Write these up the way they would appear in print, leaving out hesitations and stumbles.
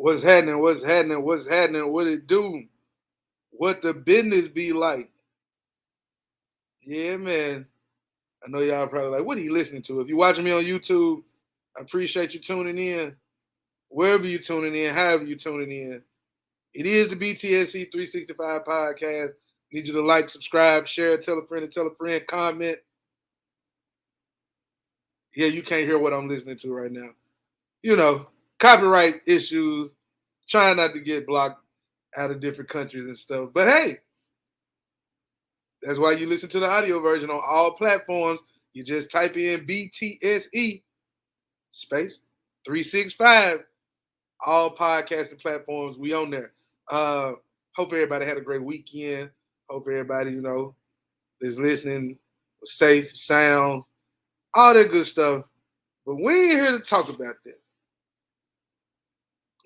What's happening? What's happening? What's happening? What it do? What the business be like? Yeah, man. I know y'all probably like, what are you listening to? If you're watching me on YouTube, I appreciate you tuning in. Wherever you're tuning in, however you're tuning in. It is the BTSE 365 podcast. Need you to like, subscribe, share, tell a friend, comment. Yeah, you can't hear what I'm listening to right now. You know, copyright issues, trying not to get blocked out of different countries and stuff. But hey, that's why you listen to the audio version on all platforms. You just type in BTSE space 365. All podcasting platforms, we on there. Hope everybody had a great weekend. Hope everybody, is listening, safe, sound, all that good stuff. But we ain't here to talk about that.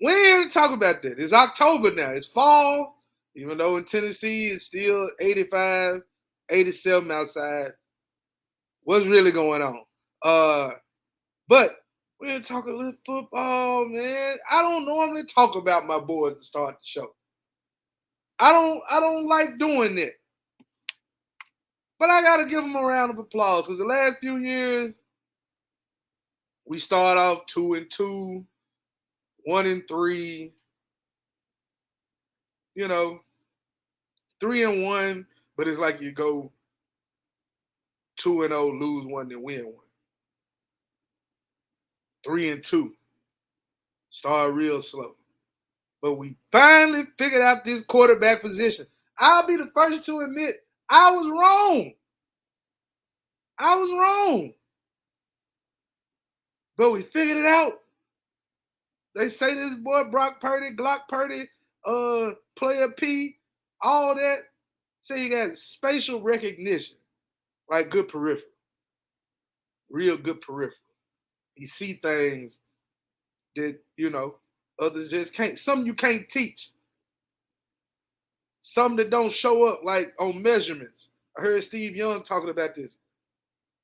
We ain't here to talk about that. It's October now. It's fall. Even though in Tennessee it's still 85, 87 outside. What's really going on? But we're gonna talk a little football, man. I don't normally talk about my boys to start the show. I don't like doing that. But I gotta give them a round of applause because the last few years we start off 2-2, 1-3, 3-1, but it's like you go 2-0, lose one, then win one. 3-2. Start real slow. But we finally figured out this quarterback position. I'll be the first to admit I was wrong. But we figured it out. They say this boy Brock Purdy, Glock Purdy, Player P, all that. Say you got spatial recognition, like good peripheral. Real good peripheral. You see things that, others just can't. Some you can't teach. Some that don't show up like on measurements. I heard Steve Young talking about this.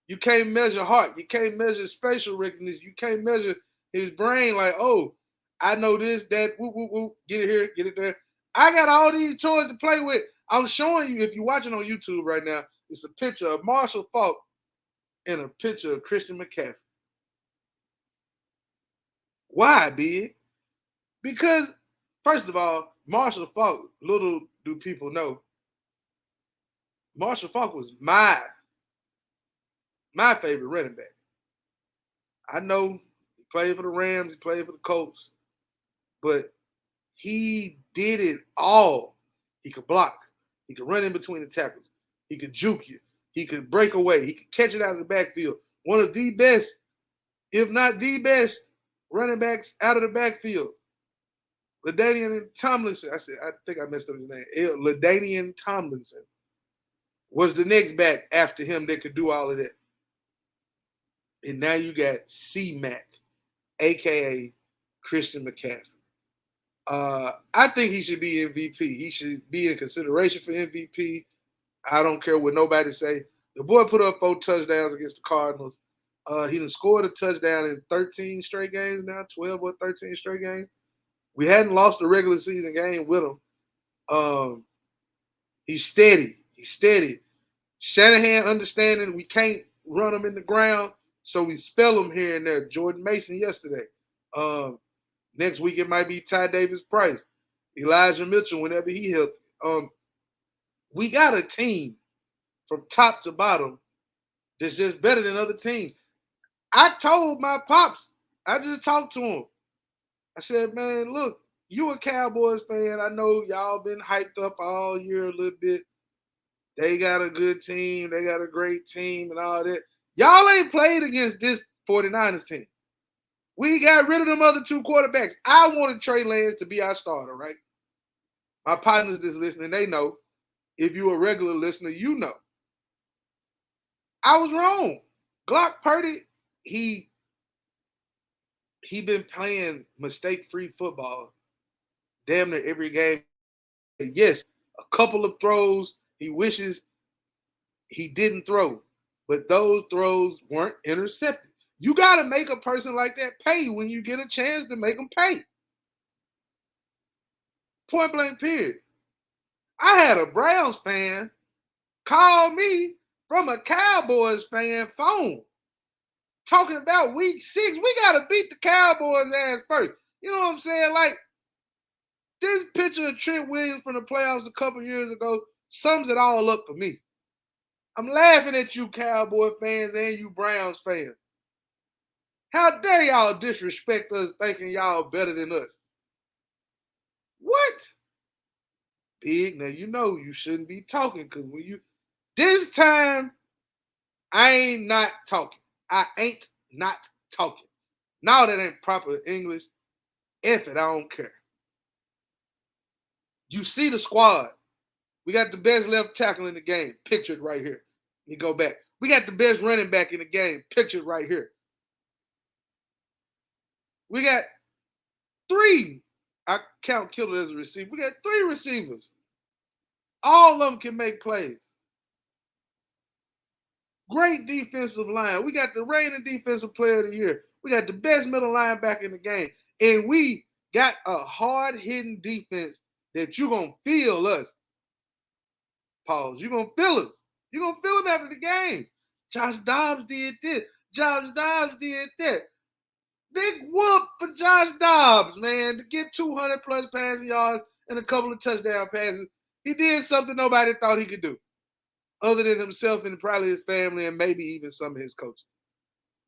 You can't measure heart. You can't measure spatial recognition. You can't measure his brain like, oh, I know this, that, whoop, whoop, whoop, get it here, get it there. I got all these toys to play with. I'm showing you, if you're watching on YouTube right now, it's a picture of Marshall Faulk and a picture of Christian McCaffrey. Why, Bigg? Because, first of all, Marshall Faulk, little do people know, Marshall Faulk was my favorite running back. I know he played for the Rams, he played for the Colts, but he did it all. He could block. He could run in between the tackles. He could juke you. He could break away. He could catch it out of the backfield. One of the best, if not the best, running backs out of the backfield. LaDainian Tomlinson. I think I messed up his name. LaDainian Tomlinson was the next back after him that could do all of that. And now you got C-Mac, a.k.a. Christian McCaffrey. I think he should be MVP. He should be in consideration for MVP. I don't care what nobody say. The boy put up 4 touchdowns against the Cardinals. He done scored a touchdown in 13 straight games now, 12 or 13 straight games. We hadn't lost a regular season game with him. He's steady. Shanahan understanding we can't run him in the ground, so we spell him here and there. Jordan Mason yesterday. Next week it might be Ty Davis-Price, Elijah Mitchell whenever he healthy. We got a team from top to bottom that's just better than other teams. I told my pops, I just talked to him. I said, man, look, you a Cowboys fan. I know y'all been hyped up all year a little bit. They got a good team. They got a great team and all that. Y'all ain't played against this 49ers team. We got rid of them other 2 quarterbacks. I wanted Trey Lance to be our starter, right? My partners that's listening, they know. If you're a regular listener, you know. I was wrong. Glock Purdy, he been playing mistake-free football damn near every game. Yes, a couple of throws he wishes he didn't throw, but those throws weren't intercepted. You got to make a person like that pay when you get a chance to make them pay. Point blank period. I had a Browns fan call me from a Cowboys fan phone talking about week 6. We got to beat the Cowboys ass first. You know what I'm saying? Like, this picture of Trent Williams from the playoffs a couple years ago sums it all up for me. I'm laughing at you Cowboy fans and you Browns fans. How dare y'all disrespect us thinking y'all better than us? What? Big, now you know you shouldn't be talking because when you this time I ain't not talking. I ain't not talking. Now that ain't proper English. F it, I don't care. You see the squad. We got the best left tackle in the game, pictured right here. Let me go back. We got the best running back in the game, pictured right here. We got 3. I count Killer as a receiver. We got 3 receivers. All of them can make plays. Great defensive line. We got the reigning defensive player of the year. We got the best middle linebacker in the game. And we got a hard-hitting defense that you're going to feel us. Pause. You're going to feel us. You're going to feel them after the game. Josh Dobbs did this. Josh Dobbs did that. Big whoop for Josh Dobbs, man, to get 200-plus passing yards and a couple of touchdown passes. He did something nobody thought he could do, other than himself and probably his family and maybe even some of his coaches.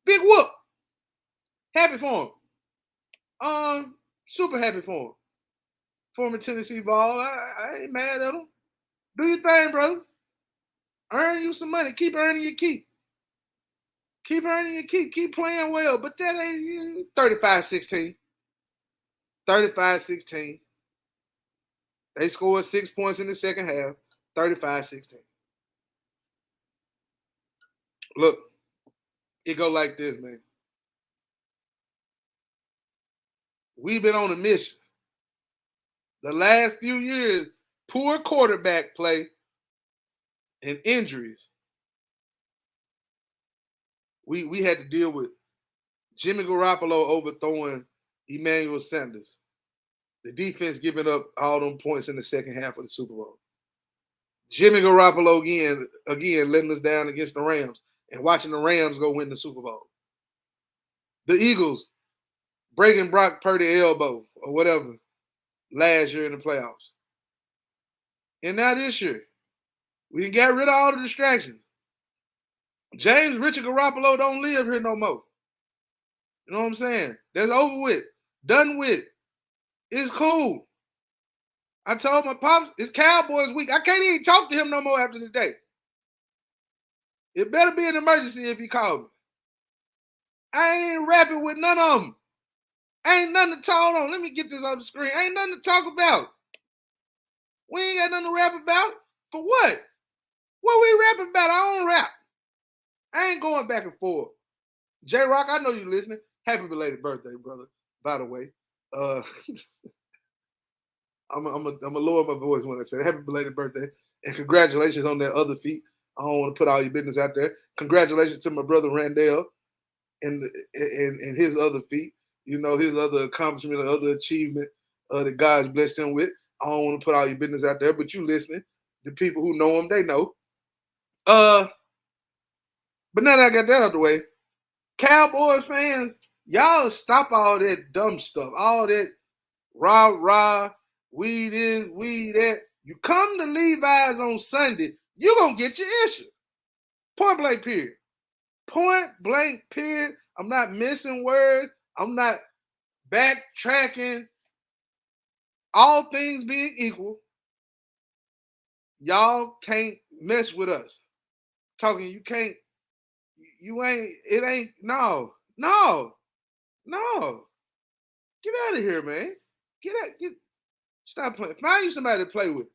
Big whoop. Happy for him. Super happy for him. Former Tennessee ball. I ain't mad at him. Do your thing, brother. Earn you some money. Keep earning your keep. Keep earning your keep. Keep playing well. But that ain't 35-16. 35-16. They scored 6 points in the second half. 35-16. Look, it go like this, man. We've been on a mission. The last few years, poor quarterback play and injuries. We had to deal with Jimmy Garoppolo overthrowing Emmanuel Sanders. The defense giving up all them points in the second half of the Super Bowl. Jimmy Garoppolo again letting us down against the Rams and watching the Rams go win the Super Bowl. The Eagles breaking Brock Purdy elbow or whatever last year in the playoffs. And now this year, we got rid of all the distractions. James Richard Garoppolo don't live here no more. You know what I'm saying? That's over with. Done with. It's cool. I told my pops, it's Cowboys week. I can't even talk to him no more after the day. It better be an emergency if he called me. I ain't rapping with none of them. Ain't nothing to talk on. Let me get this on the screen. Ain't nothing to talk about. We ain't got nothing to rap about. For what? What we rapping about? I don't rap. I ain't going back and forth. J-Rock, I know you listening. Happy belated birthday, brother. By the way. I'm a lower my voice when I say happy belated birthday. And congratulations on that other feat. I don't want to put all your business out there. Congratulations to my brother Randall and his other feat. You know, his other accomplishment or other achievement that God's blessed him with. I don't want to put all your business out there, but you listening. The people who know him, they know. But now that I got that out of the way, Cowboys fans, y'all stop all that dumb stuff, all that rah, we this, we that. You come to Levi's on Sunday, you're going to get your issue. Point blank period. Point blank period. I'm not missing words. I'm not backtracking. All things being equal, y'all can't mess with us. Talking, you can't, you ain't, it ain't, no. Get out of here, man. Stop playing. Find you somebody to play with.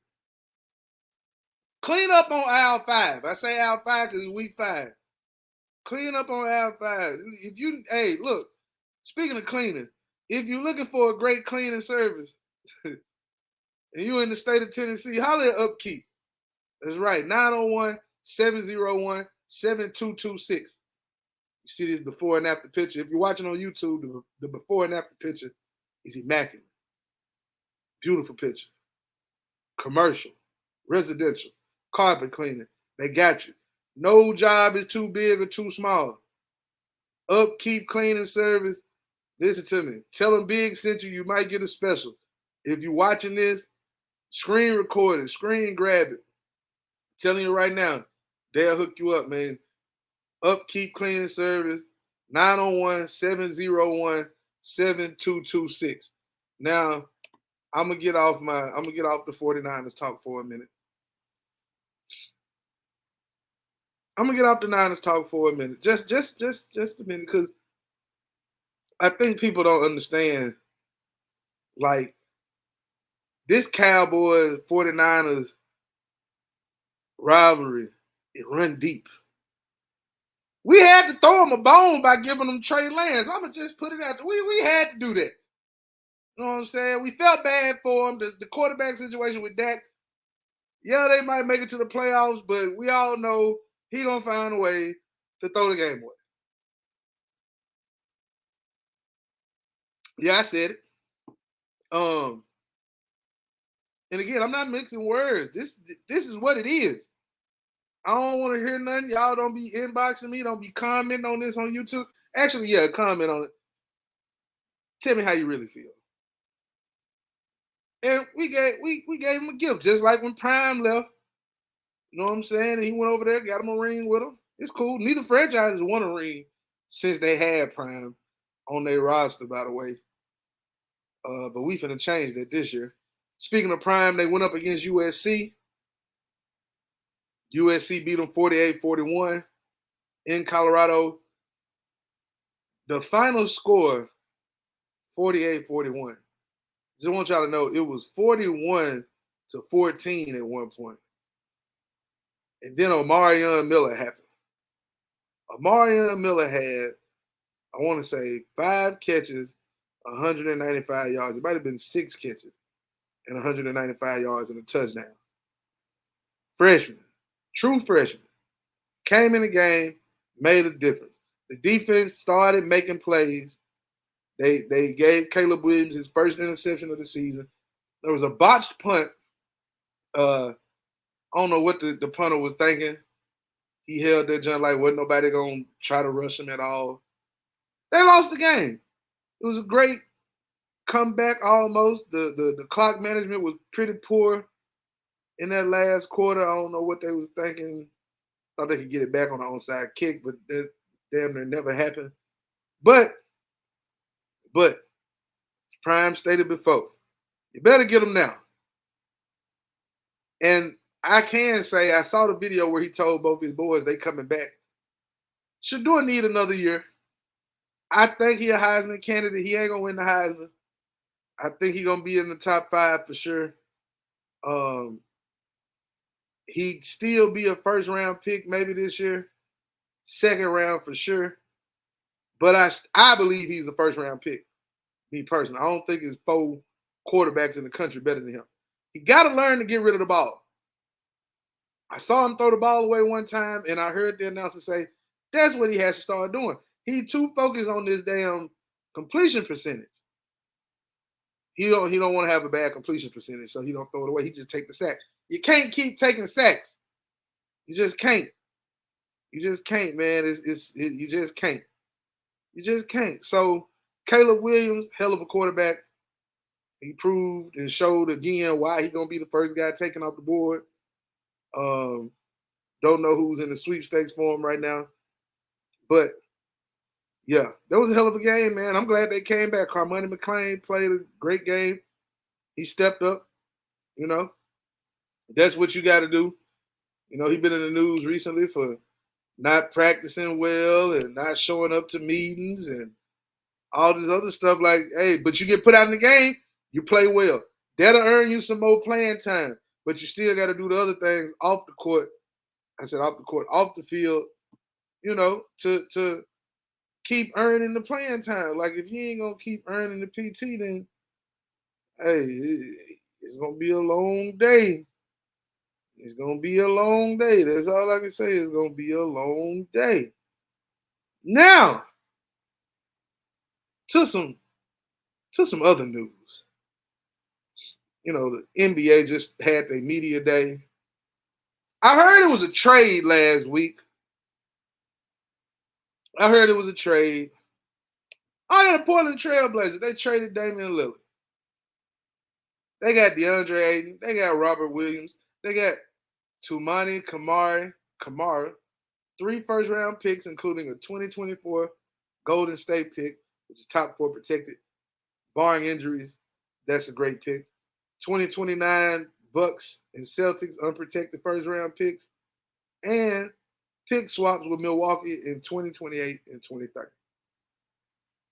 Clean up on aisle 5. I say aisle 5 because it's week 5. Clean up on aisle 5. Hey, look, speaking of cleaning, if you're looking for a great cleaning service and you're in the state of Tennessee, holler at Upkeep. That's right, 901-701-7226. You see this before and after picture. If you're watching on YouTube, the before and after picture is immaculate. Beautiful picture. commercial, residential, carpet cleaning. They got you. No job is too big or too small. Upkeep cleaning service. Listen to me. Tell them Bigg sent you. You might get a special. If you're watching this, screen record it, screen grab it. I'm telling you right now, they'll hook you up, man. Upkeep cleaning service, 901-701-7226. Now, I'm gonna get off the 49ers talk for a minute. I'm gonna get off the Niners talk for a minute. Just a minute, because I think people don't understand, like, this Cowboys 49ers rivalry, it run deep. We had to throw them a bone by giving them Trey Lance. I'm going to just put it out there. We had to do that. You know what I'm saying? We felt bad for him. The quarterback situation with Dak, yeah, they might make it to the playoffs, but we all know he going to find a way to throw the game away. Yeah, I said it. And again, I'm not mixing words. This is what it is. I don't want to hear nothing. Y'all don't be inboxing me. Don't be commenting on this on YouTube. Actually, yeah, comment on it. Tell me how you really feel. And we gave him a gift, just like when Prime left. You know what I'm saying? And he went over there, got him a ring with him. It's cool. Neither franchise won a ring since they had Prime on their roster, by the way. But we finna change that this year. Speaking of Prime, they went up against USC. USC beat them 48-41 in Colorado. The final score, 48-41. Just want y'all to know it was 41-14 at one point. And then Omarion Miller happened. Omarion Miller had, I want to say, 5 catches, 195 yards. It might have been 6 catches and 195 yards and a touchdown. Freshman, true freshman, came in the game, made a difference. The defense started making plays. They gave Caleb Williams his first interception of the season. There was a botched punt. I don't know what the punter was thinking. He held that jump like wasn't nobody gonna try to rush him at all. They lost the game. It was a great comeback almost. The clock management was pretty poor in that last quarter. I don't know what they was thinking. Thought they could get it back on the onside kick, but that damn near never happened. But Prime stated before, you better get them now. And I can say I saw the video where he told both his boys they coming back. Shador need another year. I think he a Heisman candidate. He ain't gonna win the Heisman. I think he gonna be in the top 5 for sure. He'd still be a first round pick maybe this year, second round for sure. But I believe he's a first round pick. Me personally, I don't think there's 4 quarterbacks in the country better than him. He got to learn to get rid of the ball. I saw him throw the ball away one time, and I heard the announcer say, that's what he has to start doing. He too focused on this damn completion percentage. He don't want to have a bad completion percentage, so he don't throw it away. He just take the sack. You can't keep taking sacks. You just can't. You just can't, man. You just can't. You just can't. So Caleb Williams, hell of a quarterback. He proved and showed again why he's gonna be the first guy taken off the board. Don't know who's in the sweepstakes for him right now, but yeah, that was a hell of a game, man. I'm glad they came back. Carmoney McClain played a great game. He stepped up. You know, that's what you got to do. You know, he's been in the news recently for not practicing well and not showing up to meetings and all this other stuff. Like, hey, but you get put out in the game, you play well. That'll earn you some more playing time, but you still got to do the other things off the court. I said off the court, off the field, you know, to keep earning the playing time. Like, if you ain't going to keep earning the PT, then, hey, it's going to be a long day. It's going to be a long day. That's all I can say. It's going to be a long day. Now, to some other news. the NBA just had their media day. I heard it was a trade last week. I heard it was a trade. Oh, yeah, the Portland Trailblazers. They traded Damian Lillard. They got DeAndre Ayton. They got Robert Williams. They got Tumani Kamara, 3 first-round picks, including a 2024 Golden State pick, which is top 4 protected, barring injuries. That's a great pick. 2029 Bucks and Celtics unprotected first-round picks, and pick swaps with Milwaukee in 2028 and 2030.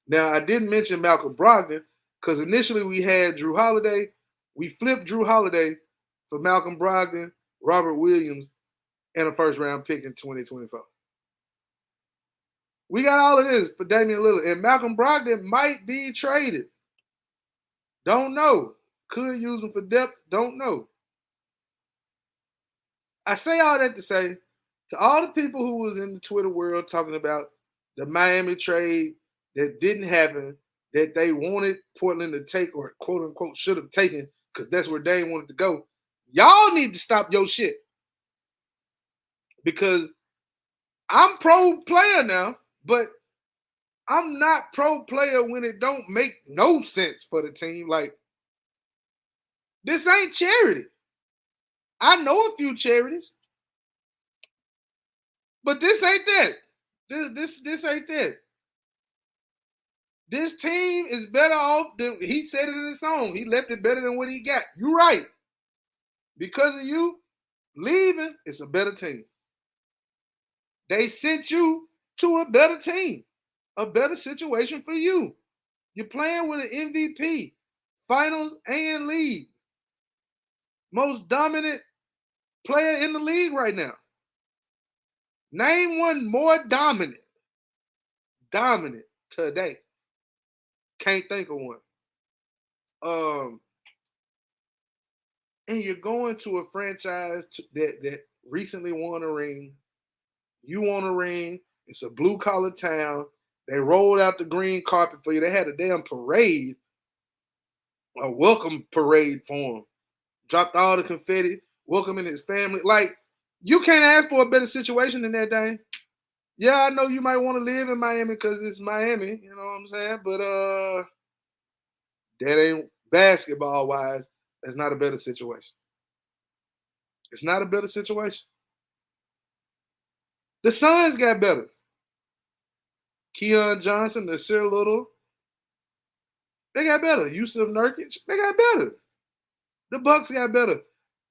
Now, I didn't mention Malcolm Brogdon because initially we had Drew Holiday. We flipped Drew Holiday for Malcolm Brogdon, Robert Williams, and a first-round pick in 2024. We got all of this for Damian Lillard. And Malcolm Brogdon might be traded. Don't know. Could use him for depth. Don't know. I say all that to say, to all the people who was in the Twitter world talking about the Miami trade that didn't happen, that they wanted Portland to take or quote-unquote should have taken because that's where Dame wanted to go, y'all need to stop your shit. Because I'm pro player now, but I'm not pro player when it don't make no sense for the team. Like, this ain't charity. I know a few charities, but this ain't that. This ain't that. This team is better off than he said it in his song. He left it better than what he got. You right. Because of you leaving, it's a better team. They sent you to a better team, a better situation for you. You're playing with an MVP, finals and league. Most dominant player in the league right now. Name one more dominant today. Can't think of one. And you're going to a franchise that recently won a ring. You won a ring. It's a blue-collar town. They rolled out the green carpet for you. They had a damn parade, a welcome parade for him. Dropped all the confetti, welcoming his family. Like, you can't ask for a better situation than that, Dane. Yeah, I know you might want to live in Miami because it's Miami, you know what I'm saying? But that ain't basketball-wise, that's not a better situation. It's not a better situation. The Suns got better. Keon Johnson, Nasir Little, they got better. Yusuf Nurkic, they got better. The Bucks got better.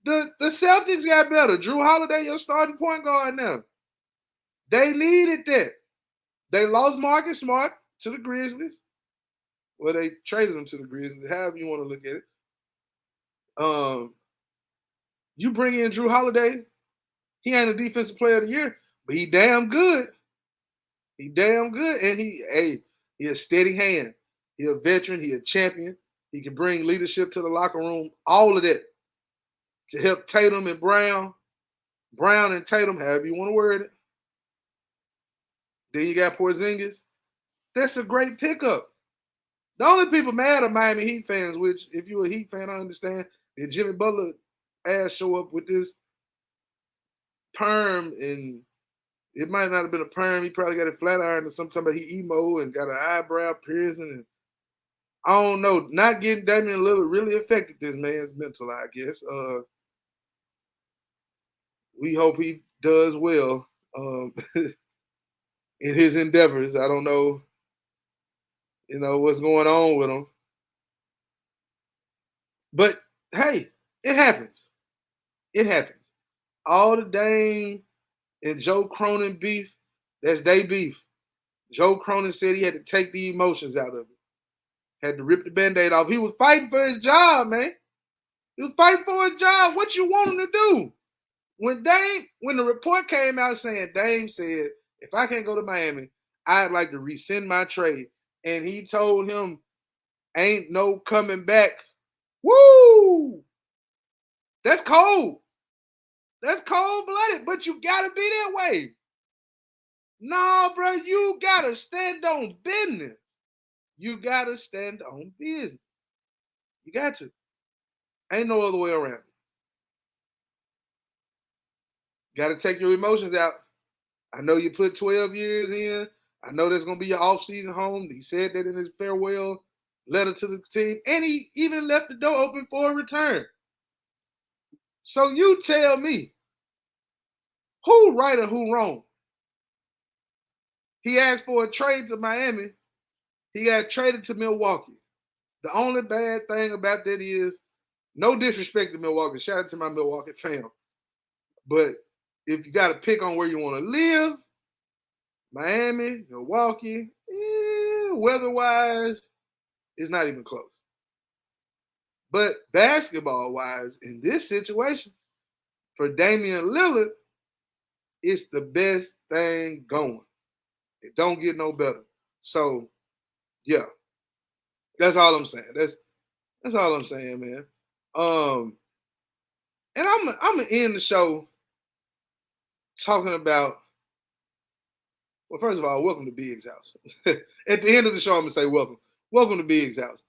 The Celtics got better. Drew Holiday, your starting point guard now. They needed that. They lost Marcus Smart to the Grizzlies. Well, they traded him to the Grizzlies, however you want to look at it. You bring in Drew Holiday, he ain't a defensive player of the year, but he damn good. He damn good. And he a steady hand. He a veteran. He a champion. He can bring leadership to the locker room. All of that to help Tatum and Brown and Tatum, however you want to word it. Then you got Porzingis. That's a great pickup. The only people mad are Miami Heat fans, which if you're a Heat fan, I understand. Did Jimmy Butler ass show up with this perm, and it might not have been a perm. He probably got a flat iron or something, but he emo and got an eyebrow piercing. And I don't know. Not getting Damian Lillard really affected this man's mental, I guess. We hope he does well in his endeavors. I don't know, what's going on with him. But, hey, it happens. It happens. All the Dame and Joe Cronin beef, that's they beef. Joe Cronin said he had to take the emotions out of it. Had to rip the Band-Aid off. He was fighting for his job, man. He was fighting for his job. What you want him to do? When the report came out saying Dame said, if I can't go to Miami, I'd like to rescind my trade. And he told him, ain't no coming back. Woo! That's cold. That's cold-blooded, but you got to be that way. No, bro, you got to stand on business. You got to stand on business. You got to. Ain't no other way around it. Got to take your emotions out. I know you put 12 years in. I know that's going to be your off-season home. He said that in his farewell letter to the team. And he even left the door open for a return. So you tell me, who right or who wrong? He asked for a trade to Miami. He got traded to Milwaukee. The only bad thing about that is, no disrespect to Milwaukee. Shout out to my Milwaukee fam. But if you got to pick on where you want to live, Miami, Milwaukee, weather-wise, it's not even close. But basketball-wise, in this situation, for Damian Lillard, it's the best thing going. It don't get no better. So, yeah, that's all I'm saying. That's all I'm saying, man. And I'm gonna end the show talking about. Well, first of all, welcome to Bigg's house. At the end of the show, I'm gonna say welcome. Welcome to Bigg's house.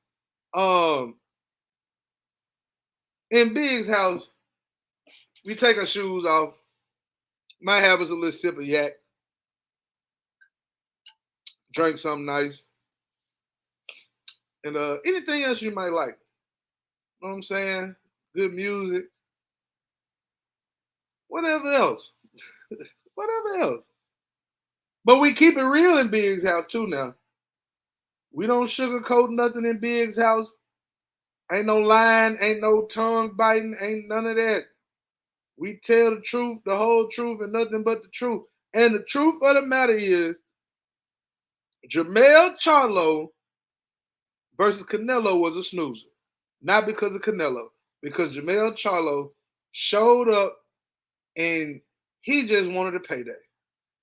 In Bigg's house, we take our shoes off. Might have us a little sip of yak. Drink something nice. And anything else you might like. You know what I'm saying? Good music. Whatever else. Whatever else. But we keep it real in Bigg's house too now. We don't sugarcoat nothing in Bigg's house. Ain't no lying, ain't no tongue biting, ain't none of that. We tell the truth, the whole truth, and nothing but the truth. And the truth of the matter is, Jermell Charlo versus Canelo was a snoozer. Not because of Canelo, because Jermell Charlo showed up and he just wanted a payday.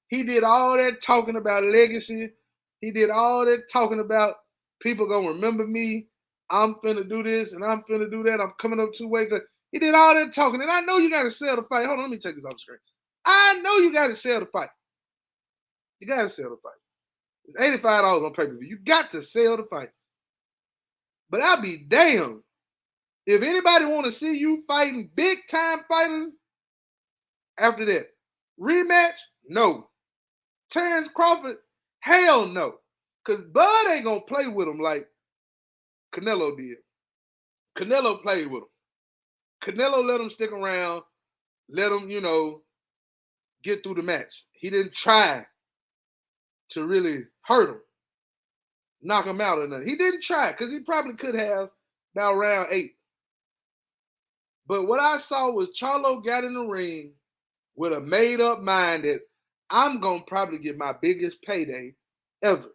He did all that talking about legacy. He did all that talking about people gonna remember me. I'm finna do this and I'm finna do that. I'm coming up 2 ways. He did all that talking. And I know you gotta sell the fight. Hold on, let me take this off the screen. I know you gotta sell the fight. You gotta sell the fight. It's $85 on pay-per-view. You got to sell the fight. But I'll be damned if anybody want to see you fighting big time fighters after that. Rematch? No. Terrence Crawford? Hell no. Because Bud ain't going to play with him like Canelo did. Canelo played with him. Canelo let him stick around, let him, get through the match. He didn't try to really hurt him, knock him out or nothing. He didn't try because he probably could have about round 8. But what I saw was Charlo got in the ring with a made-up mind that I'm going to probably get my biggest payday ever.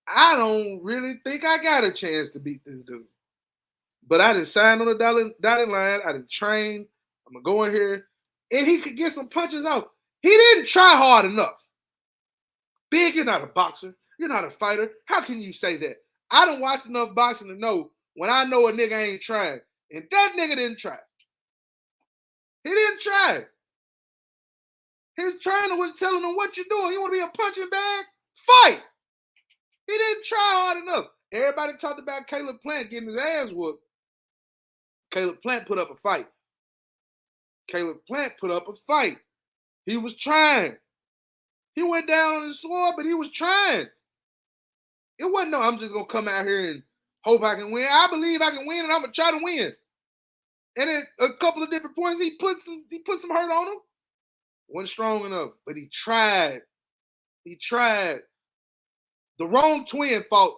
I don't really think I got a chance to beat this dude. But I didn't sign on the dotted line. I didn't train. I'm going to go in here. And he could get some punches out. He didn't try hard enough. Bigg, you're not a boxer. You're not a fighter. How can you say that? I done watched enough boxing to know when I know a nigga ain't trying. And that nigga didn't try. He didn't try. His trainer was telling him, what you doing? You want to be a punching bag? Fight. He didn't try hard enough. Everybody talked about Caleb Plant getting his ass whooped. Caleb Plant put up a fight. Caleb Plant put up a fight. He was trying. He went down on his sword, but he was trying. It wasn't no, I'm just going to come out here and hope I can win. I believe I can win, and I'm going to try to win. And at a couple of different points, he put some hurt on him. Wasn't strong enough, but he tried. He tried. The wrong twin fought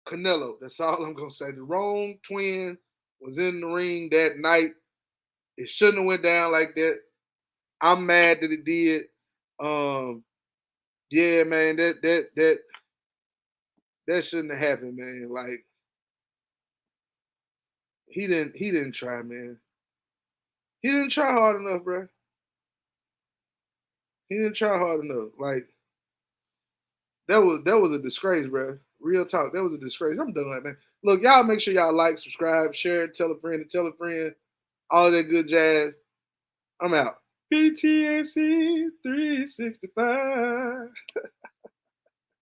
Canelo. That's all I'm going to say. The wrong twin was in the ring that night. It shouldn't have went down like that. I'm mad that it did. Yeah, man, that shouldn't have happened, man. Like, he didn't try, man. He didn't try hard enough, bro. He didn't try hard enough. Like, that was a disgrace, bro. Real talk, that was a disgrace. I'm done, man. Look, y'all make sure y'all like, subscribe, share, tell a friend, all that good jazz. I'm out. BTSE 365.